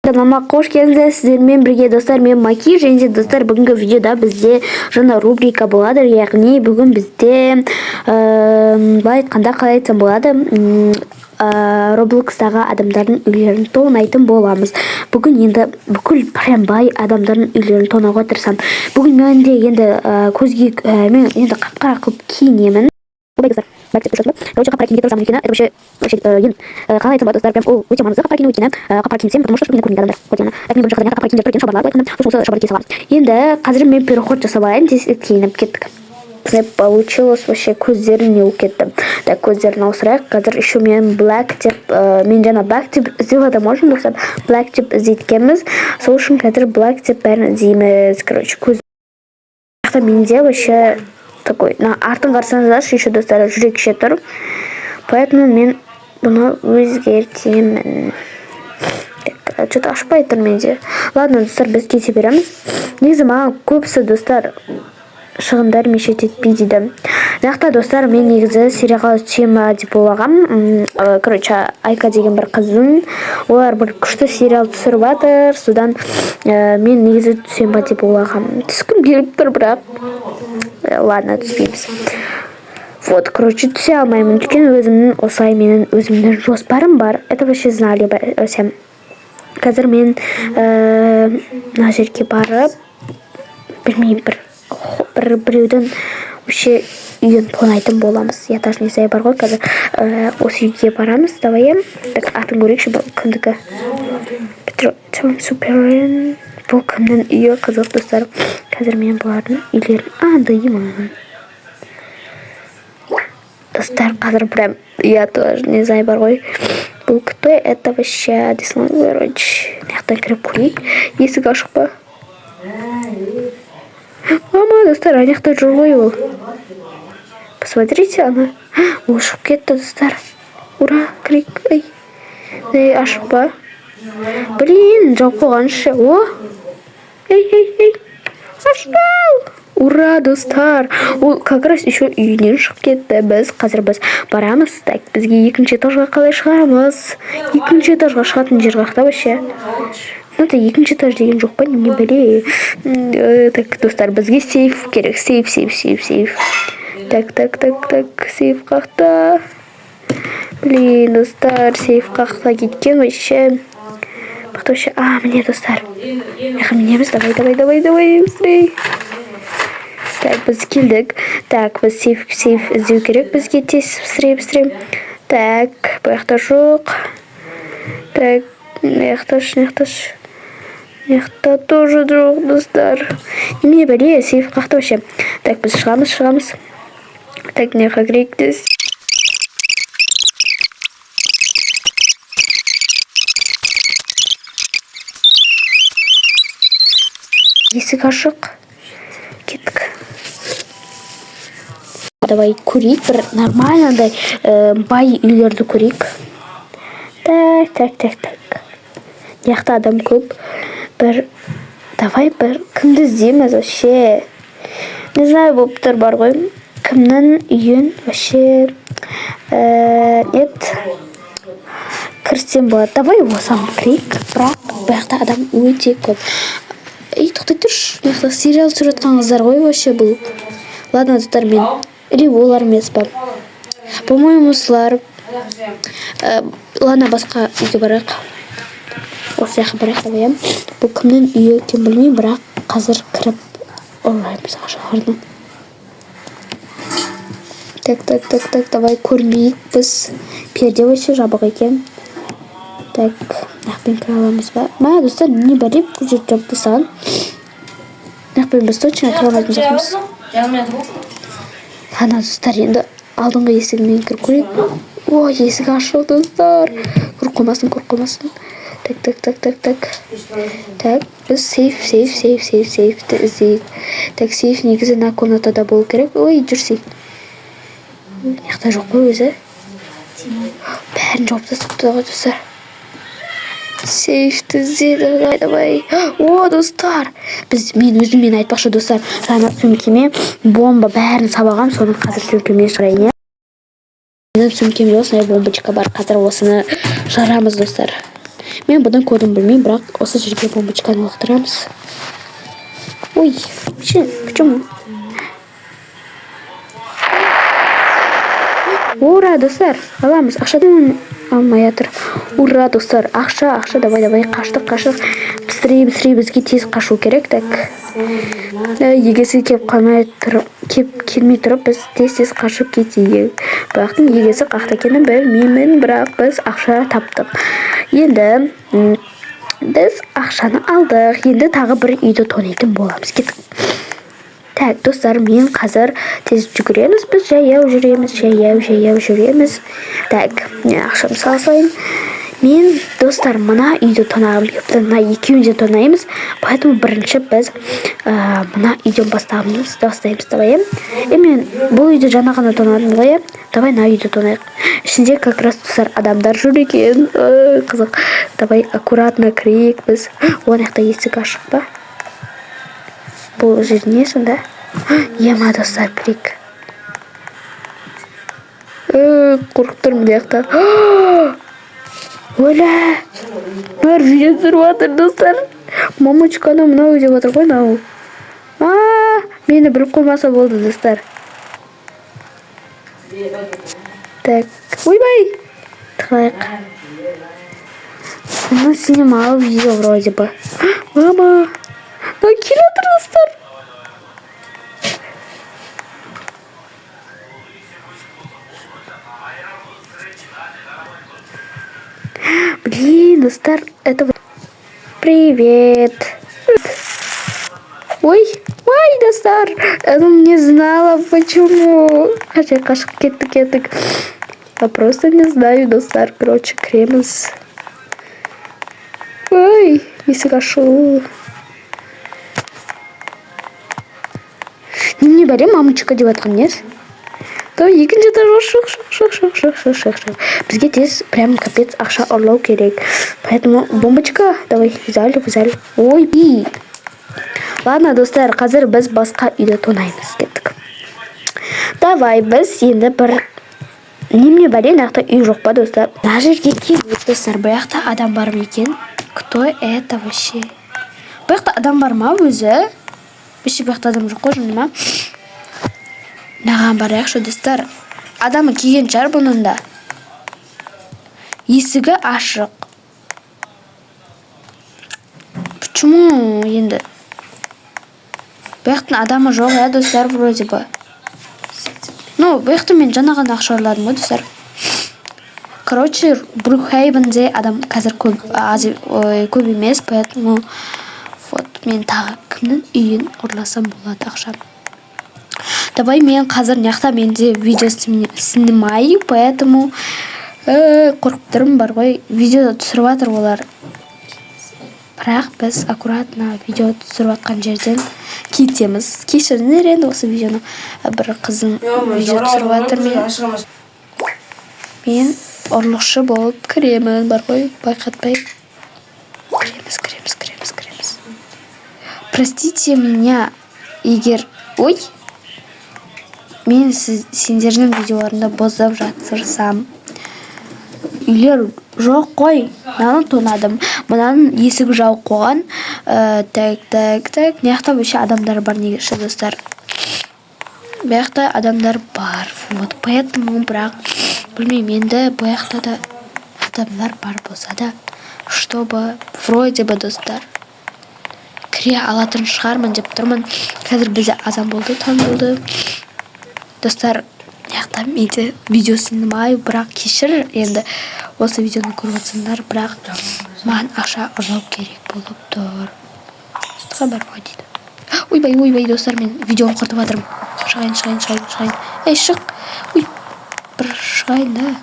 Каналыма қош келдіңіздер. Сіздермен бірге достар, мен Маки, және де достар, бүгінгі видеода бізде жаңа рубрика болады, яғни бүгін бізде былай айтқанда қалай айтсам болады, Роблокстағы адамдардың үйлерін тонайтын боламыз. Бүгін енді бүкіл прям бай адамдардың үйлерін тонауға тырысамын. Бүгін мен де енді көзге мен енді қап-қара қылып киінемін. Короче, қап-қара киінуге тырысамын өйткені, это вообще қалай айтсам болады достар, прям ол өте маңызды қап-қара киіну өйткені, қап-қара киінсем, потому что чтобы көрінбейді адамдар. Вот яғни мен бірінші қадам қап-қара киініп тұр екен, шалбарлар былай айтқанда, сосын осы шалбарды кие саламыз. Енді қазір мен переход жасап алайын, тез киініп кеттік. Получилось вообще көздерін не кетті. Так, көздерін ауыстырайық. Қазір еще мен black деп, мен жаңа black деп іздеуді можем достар. Black деп іздейткенбіз. Сол үшін қазір black деп бәрін іздейміз. Короче, көз менде вообще такой, артын қарсаңыздаршы, еще достар жүрекше тұр. Поэтому мен бұны өзгертемін. Что-то ашпай тұр менде. Ладно, достар, біз кете береміз. Негізі маған көбісі достар шығындар мешет етпейді дейді. Жақта достар, мен негізі серияға түсемін деп ойлағам. Короче, Айка деген бір қыздың, олар бір күшті сериал түсіріп жатыр. Содан мен негізі түсемін деп ойлағам. Түскім келіп тұр, бірақ ладно, түспейміз. Вот, короче, түсе алмаймын. Өйткені өзімнің осылай менің өзімнің жоспарым бар. Это вообще знали всем. Қазір мен мына жерге барып, білмеймін, біреудің вообще үйін тонайтын боламыз. Я даже не знаю бар ғой, қазір осы үйге барамыз. Давай, так, атын көрейікші, бұл кімдікі? Супермен. Бұл кімнің үйі, қызық достар. Қазір мен бұлардың үйлерін дайымын. Достар, қазір прям, я тоже не знаю бар ғой. Бұл кто? Это вообще десылан, короче. Наяқтан кіріп көрейік. Есік ашық па? Мама, достар, аяқта жүр ғой ол. Посмотрите, ана. Ол шығып кетті, достар. Ура, крик. Эй, ашық па? Блин, жауып қойғаншы. О! Эй. Ашық! Ура, достар. Ол как раз еще үйінен шығып кетті. Біз барамыз. Так, бізге екінші этажға қалай шығарамыз? Екінші этажға шығатын жер қақта вообще. Это екінші этаж деген жоқ па? Не біле. Так, достар, бізге сейф керек. Сейф. Так, сейф қақта. Блин, достар, сейф қақта кеткен вообще. Вообще, мне достар. Мінеміз, давай, быстрей. Так, біз келдік. Так, біз сейф іздеу керек. Бізге тез быстрей. Так, бұяқта жоқ. Так, Яқта тоже жоқ, достар. Неме бәле, сейф қақта вообще. Так, біз шығамыз. Так, неға керек дес. Есік ашық. Кеттік. Давай көрейік, бір нормальный бай үйлерді көрейік. Так. Яқта адам көп. Давай кімді іздейміз вообще? Не знаю, болып тұр бар ғой. Кімнің үйін вообще кірсем болады. Давай осам кірейік, бірақ бұяқта адам өте көп. Тоқтай тұрш, бұяқта сериал түсіріп жатқан қыздар ғой вообще бұл. Ладно, достар, мен или олар емес па. По-моему, осылар. Ладно, басқа үйге барайық. Осы яққа барайық, давай. Бұл кімнің үйі екен білмеймін, бірақ қазір кіріп ораймыз ашылардан. Так, давай көрмейік біз. Перде вообще жабық екен. Так, нақпен кіре аламыз ба? Мая, достар, не барып, күржет жапты саған. Нақпен біз точно кіре аламыз жақымыз. Ана, достар, енді алдыңғы есігінен кіріп көрейік. О, есік ашыл, достар. Көріп қоймасын. Так, біз сейфті іздейік. Так, сейф негізі на комнатада болу керек. Ой, жүрсей. Яқта жоқ қой өзі. Бәрін жауып тастапты ғой, достар. Сейфті іздейді, давай. О, достар. Мен өзіммен айтпақшы, достар. Жаңа сөмкеме бомба бәрін сабағам, соның қазір сөмкеме шығайын. Менің сөмкемде осындай бомбочка бар. Қазір осыны жарамыз, достар. Мен бұдан кодын білмеймін, бірақ осы жерге бомбочканы лақтырамыз. Ой, почему? Ура, достар, аламыз. Ақшадан алмай жатыр. Ура, достар, ақша, давай, қаштық. Быстрее, бізге тез қашу керек, так. Егесі келмей тұрып, біз тез қашып кетейік. Бірақтың егесі қақта екенін білмеймін, бірақ біз ақша таптық. Енді біз ақшаны алдық. Енді тағы бір үйді тонайтын боламыз. Кеттік. Так, достар, мен қазір тез жүгіреміз. Біз жаяу жүреміз. Так, ақшам салсайын. Мен, достар, мына үйді тонағым келіпті. Мына екеуін де тонаймыз. Поэтому бірінші біз мына үйден бастаймыз. Давай. Мен бұл үйді жаңа ғана тонадым ғой. Давай мына үйді тонайық. Ішінде как раз, достар, адамдар жүр екен. Қызық. Давай аккуратно кірейік біз. Оған яқта есік ашық па? Бұл жер не сонда? Ема, достар, кірейік. Қорқып тұрмын яқта. Оля! Мөр видео түсіріп жатыр, достар. Мамочканы мынау деп отыр ғой, мынау. Мені біліп қоймаса болды, достар. Так, ойбай! Тықлайық. Оны снимал видео вроде бы. Мама! Келе отыр, достар. Блин, достар, это вот... Привет. Ой, достар. Она не знала, почему. Хотя кашка кеттік. Я просто не знаю, достар. Короче, кремыз. Ой, если кашу. Не бәле, мамочка деп атқан нес. То екінші етажға шық. Бізге тез прям капец ақша ұрлау керек. Поэтому бомбочка, давай, взяли. Ой, ладно, достар, қазір біз басқа үйді тонаймыз. Кеттік. Давай, біз енді бір... Неме бәле, нақта үй жоқ па, достар? На жерге келіп, достар, бұяқта адам бар ма екен? Кто это вообще? Бұяқта адам бар ма өзі? Біші бұяқта адам жоқ қой, жынды ма? Наған барайықшы, достар. Адамы келген жар бұнында. Есігі ашық. Почему енді? Бұяқтың адамы жоқ, достар, вроде бы. Бұяқты мен жаңа ғана ақша ұрладым ғой, достар. Короче, Брукхейвенде адам қазір көп емес, поэтому мен тағы кімнің үйін ұрласам болады ақшам. Давай, мен қазір няқта менде видео снимаю, поэтому қорқып тұрмын бар ғой. Видео түсіріп жатыр олар. Бірақ біз аккуратно видео түсіріп жатқан жерден кетеміз. Кешіріңдер енді осы видеоны. Бір қызың видео түсіріп жатыр мен ұрлықшы болып кіремін бар ғой, байқатпай. Кіреміз. Простите меня, егер... Ой! Мен сендердің видеоларында боздап жатсырсам. Үйлер жоқ қой. Мынаны тонадым. Мынаның есігі жауып қойған. Так. Неяқта бөше адамдар бар негеші, достар. Бұяқта адамдар бар. Вот поэтому бірақ білмеймін енді бұяқта да адамдар бар болса да, чтобы вроде бы, достар, кіре алатын шығармын деп тұрмын. Қазір бізде азан болды, таң болды. Достар, яқта менде видео снимаю, бірақ кешір енді осы видеоны көріп отырсыңдар, бірақ маған ақша ұрлау керек болып тұр. Хабар ғой дейді. Ойбай, достар, мен видеоны құртып жатырмын. Шығайын. Ей, шық. Ой, бір шығайын, да.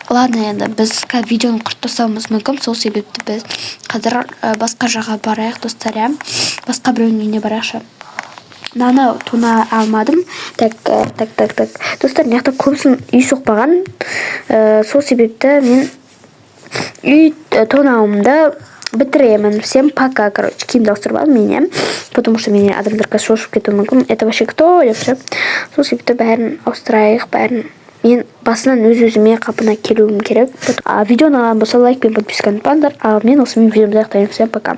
Ладно, енді біз видеоны құрттасауымыз мүмкін, сол себепті біз қазір басқа жаққа барайық, достар, басқа біреудің үйіне барайықшы. Наны тона алмадым. Так. Достар, неяқта көбісін үй соқпаған. Сол себепті мен үй тонауымды бітіремін. Всем пока, короче. Киімді ауыстырып алдым мен, потому что менен адамдар шошып кетуі мүмкін. Это вообще кто? Сол себепті бәрін ауыстырайық, бәрін. Мен басынан өз-өзіме қалпына келуім керек. Видеоны ұнаған болса лайк пен подписканы ұмытпаңдар. Ал мен осымен видеомды аяқтаймын. Всем пока.